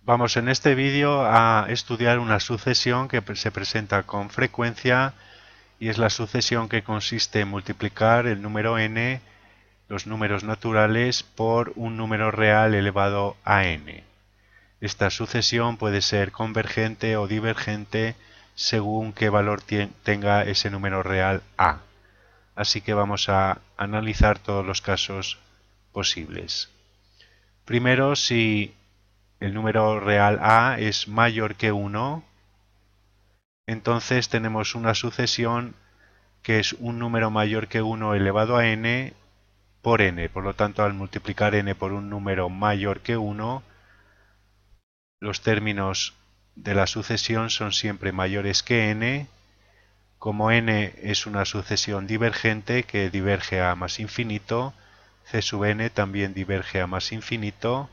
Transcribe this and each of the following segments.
Vamos en este vídeo a estudiar una sucesión que se presenta con frecuencia y es la sucesión que consiste en multiplicar el número n, los números naturales, por un número real elevado a n. Esta sucesión puede ser convergente o divergente según qué valor tenga ese número real a. Así que vamos a analizar todos los casos posibles. Primero, si el número real a es mayor que 1, entonces tenemos una sucesión que es un número mayor que 1 elevado a n por n. Por lo tanto, al multiplicar n por un número mayor que 1, los términos de la sucesión son siempre mayores que n. Como n es una sucesión divergente que diverge a más infinito, c sub n también diverge a más infinito.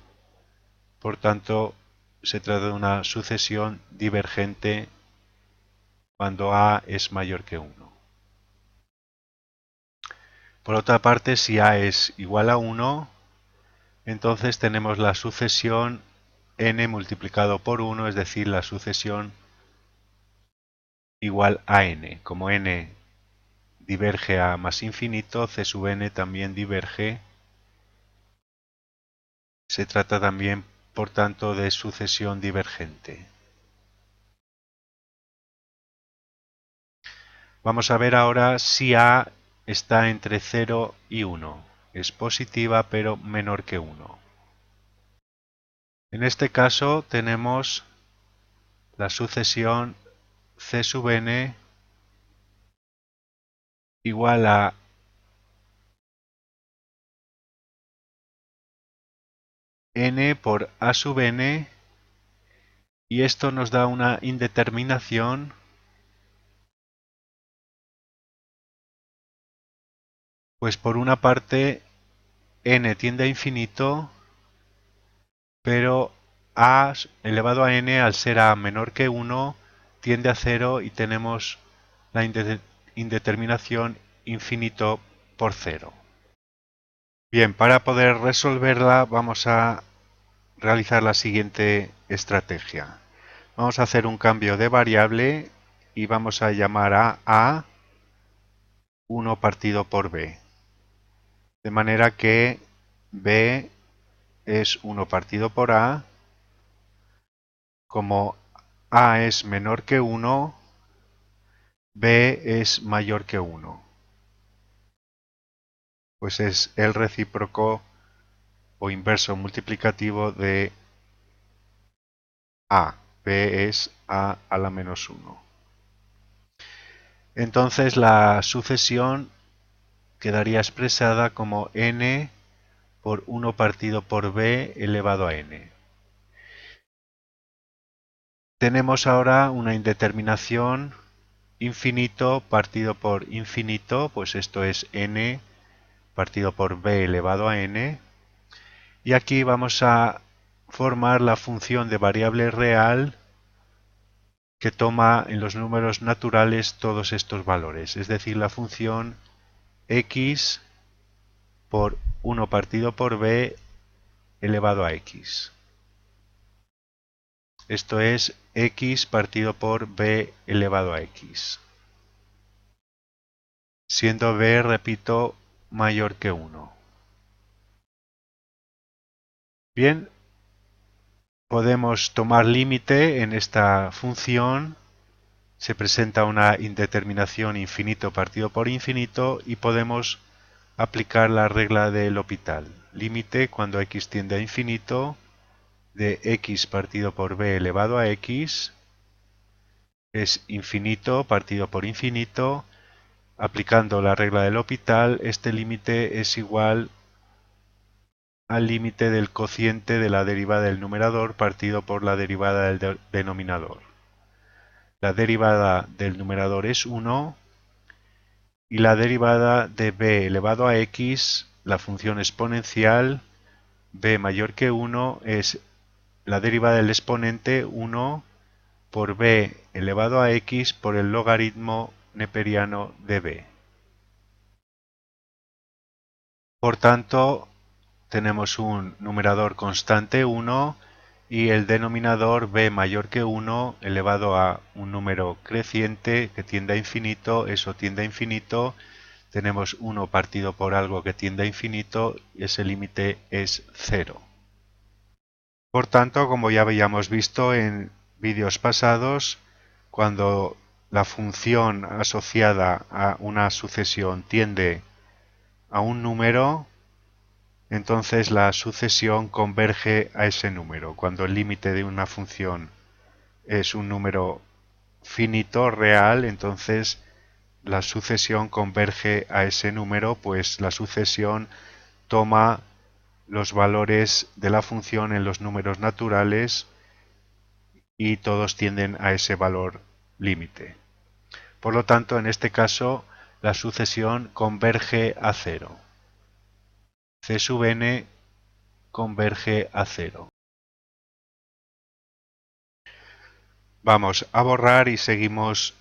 Por tanto, se trata de una sucesión divergente cuando a es mayor que 1. Por otra parte, si a es igual a 1, entonces tenemos la sucesión n multiplicado por 1, es decir, la sucesión igual a n. Como n diverge a más infinito, c sub n también diverge. Se trata también, por tanto, de sucesión divergente. Vamos a ver ahora si a está entre 0 y 1. Es positiva pero menor que 1. En este caso tenemos la sucesión c sub n igual a n por a sub n, y esto nos da una indeterminación pues por una parte n tiende a infinito, pero a elevado a n, al ser a menor que 1, tiende a 0 y tenemos la indeterminación infinito por 0. Bien, para poder resolverla vamos a realizar la siguiente estrategia. Vamos a hacer un cambio de variable y vamos a llamar a 1 partido por b. De manera que b es 1 partido por a. Como a es menor que 1, b es mayor que 1. Pues es el recíproco o inverso multiplicativo de a. b es a la menos 1. Entonces la sucesión quedaría expresada como n por 1 partido por b elevado a n. Tenemos ahora una indeterminación infinito partido por infinito, pues esto es n partido por b elevado a n. Y aquí vamos a formar la función de variable real que toma en los números naturales todos estos valores, es decir, la función x por 1 partido por b elevado a x. Esto es x partido por b elevado a x. Siendo b, repito, mayor que 1. Bien, podemos tomar límite en esta función. Se presenta una indeterminación infinito partido por infinito y podemos aplicar la regla del L'Hopital. Límite cuando x tiende a infinito de x partido por b elevado a x es infinito partido por infinito. Aplicando la regla del L'Hopital, este límite es igual al límite del cociente de la derivada del numerador partido por la derivada del denominador. La derivada del numerador es 1 y la derivada de b elevado a x, la función exponencial b mayor que 1, es la derivada del exponente 1 por b elevado a x por el logaritmo neperiano de b. Por tanto, tenemos un numerador constante 1 y el denominador b mayor que 1 elevado a un número creciente que tiende a infinito, eso tiende a infinito, tenemos 1 partido por algo que tiende a infinito y ese límite es 0. Por tanto, como ya habíamos visto en vídeos pasados, cuando la función asociada a una sucesión tiende a un número, entonces la sucesión converge a ese número. Cuando el límite de una función es un número finito, real, entonces la sucesión converge a ese número, pues la sucesión toma los valores de la función en los números naturales y todos tienden a ese valor límite. Por lo tanto, en este caso, la sucesión converge a 0. C sub n converge a 0. Vamos a borrar y seguimos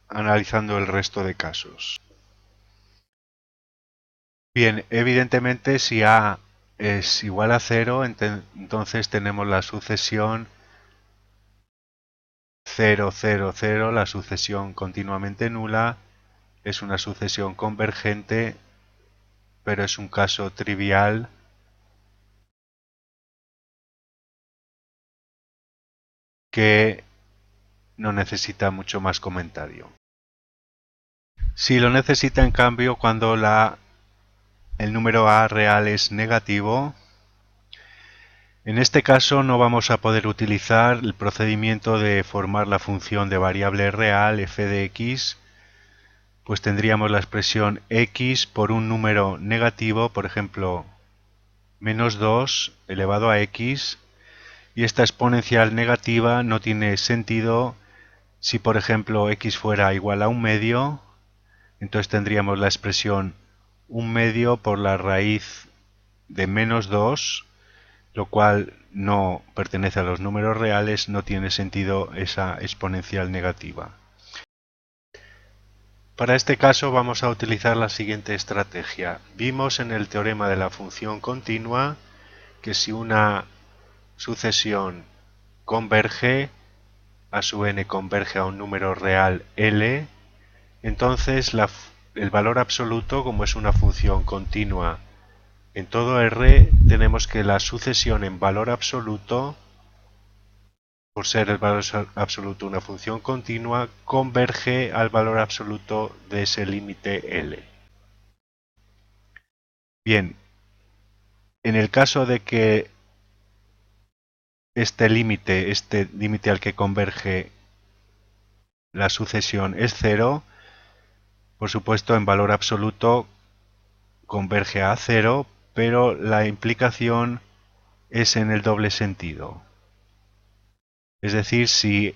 analizando el resto de casos. Bien, evidentemente si a es igual a 0, entonces tenemos la sucesión 0, 0, 0, la sucesión continuamente nula, es una sucesión convergente, pero es un caso trivial que no necesita mucho más comentario. Si lo necesita en cambio cuando el número a real es negativo, en este caso no vamos a poder utilizar el procedimiento de formar la función de variable real f de x, pues tendríamos la expresión x por un número negativo, por ejemplo, menos 2 elevado a x, y esta exponencial negativa no tiene sentido si, por ejemplo, x fuera igual a un medio, entonces tendríamos la expresión un medio por la raíz de menos 2, lo cual no pertenece a los números reales, no tiene sentido esa exponencial negativa. Para este caso vamos a utilizar la siguiente estrategia. Vimos en el teorema de la función continua que si una sucesión converge, a sub n converge a un número real L, entonces el valor absoluto, como es una función continua en todo R, tenemos que la sucesión en valor absoluto, por ser el valor absoluto una función continua, converge al valor absoluto de ese límite L. Bien, en el caso de que este límite al que converge la sucesión es 0, por supuesto en valor absoluto converge a 0, pero la implicación es en el doble sentido. Es decir, si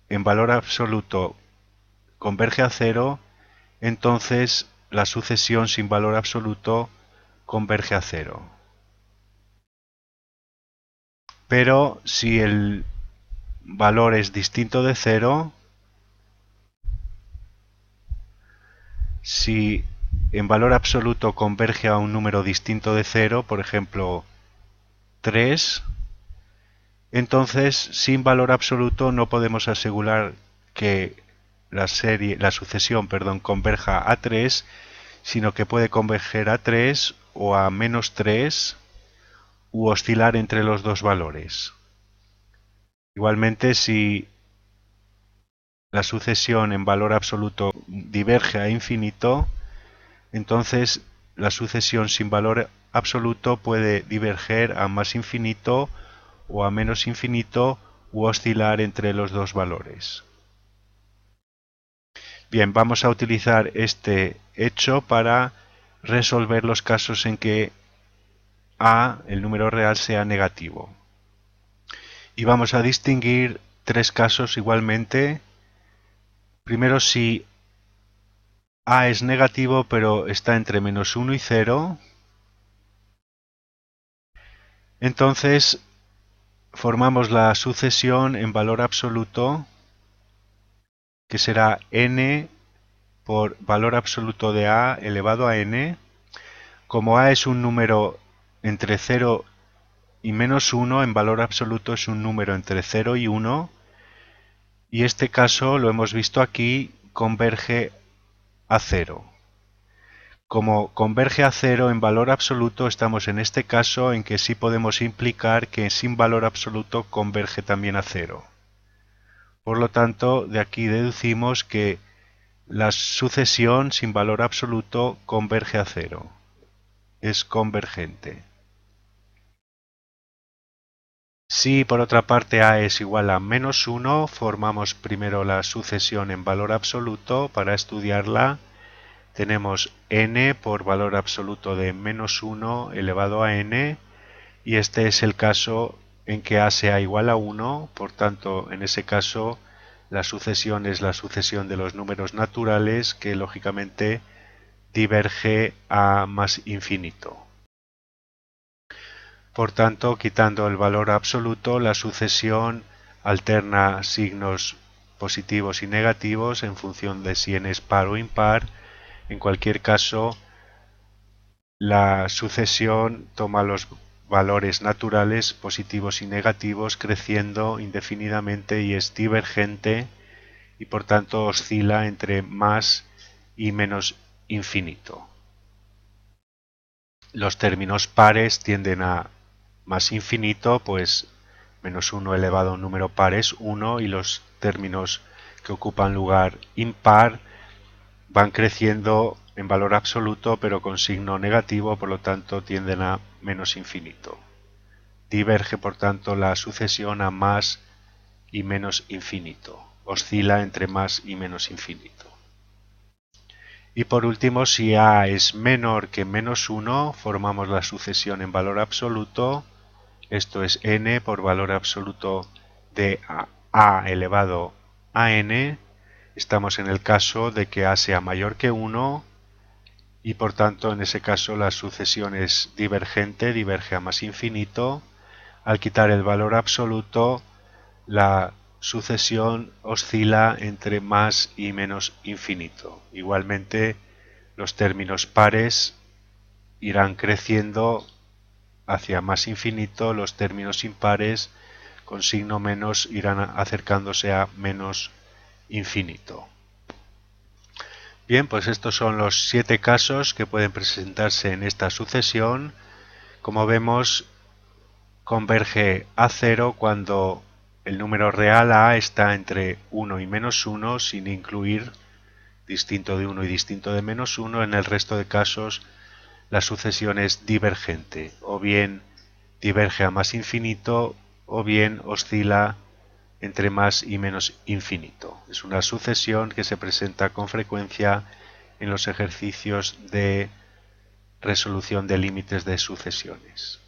en valor absoluto converge a 0, entonces la sucesión sin valor absoluto converge a 0. Pero si el valor es distinto de 0, si en valor absoluto converge a un número distinto de 0, por ejemplo 3, entonces sin valor absoluto no podemos asegurar que la sucesión, converja a 3, sino que puede converger a 3 o a menos 3 u oscilar entre los dos valores. Igualmente, si la sucesión en valor absoluto diverge a infinito, entonces la sucesión sin valor absoluto puede diverger a más infinito o a menos infinito u oscilar entre los dos valores. Bien, vamos a utilizar este hecho para resolver los casos en que a, el número real, sea negativo. Y vamos a distinguir tres casos igualmente. Primero, si a es negativo pero está entre menos 1 y 0, entonces formamos la sucesión en valor absoluto, que será n por valor absoluto de a elevado a n. Como a es un número entre 0 y menos 1 en valor absoluto es un número entre 0 y 1, y este caso lo hemos visto aquí, converge a 0. Como converge a 0 en valor absoluto, estamos en este caso en que sí podemos implicar que sin valor absoluto converge también a 0. Por lo tanto, de aquí deducimos que la sucesión sin valor absoluto converge a 0. Es convergente. Si por otra parte a es igual a menos 1, formamos primero la sucesión en valor absoluto. Para estudiarla tenemos n por valor absoluto de menos 1 elevado a n, y este es el caso en que a sea igual a 1, por tanto en ese caso la sucesión es la sucesión de los números naturales, que lógicamente diverge a más infinito. Por tanto, quitando el valor absoluto, la sucesión alterna signos positivos y negativos en función de si n es par o impar. En cualquier caso, la sucesión toma los valores naturales positivos y negativos creciendo indefinidamente y es divergente, y por tanto oscila entre más y menos infinito. Los términos pares tienden a más infinito, pues menos 1 elevado a un número par es 1, y los términos que ocupan lugar impar van creciendo en valor absoluto pero con signo negativo, por lo tanto tienden a menos infinito. Diverge por tanto la sucesión a más y menos infinito. Oscila entre más y menos infinito. Y por último, si a es menor que menos 1, formamos la sucesión en valor absoluto. Esto es n por valor absoluto de a elevado a n. Estamos en el caso de que a sea mayor que 1, y por tanto en ese caso la sucesión es divergente, diverge a más infinito. Al quitar el valor absoluto, la sucesión oscila entre más y menos infinito. Igualmente, los términos pares irán creciendo hacia más infinito, los términos impares con signo menos irán acercándose a menos infinito. Bien, pues estos son los 7 casos que pueden presentarse en esta sucesión. Como vemos, converge a 0 cuando el número real a está entre 1 y menos 1, sin incluir distinto de 1 y distinto de menos 1. En el resto de casos la sucesión es divergente, o bien diverge a más infinito, o bien oscila entre más y menos infinito. Es una sucesión que se presenta con frecuencia en los ejercicios de resolución de límites de sucesiones.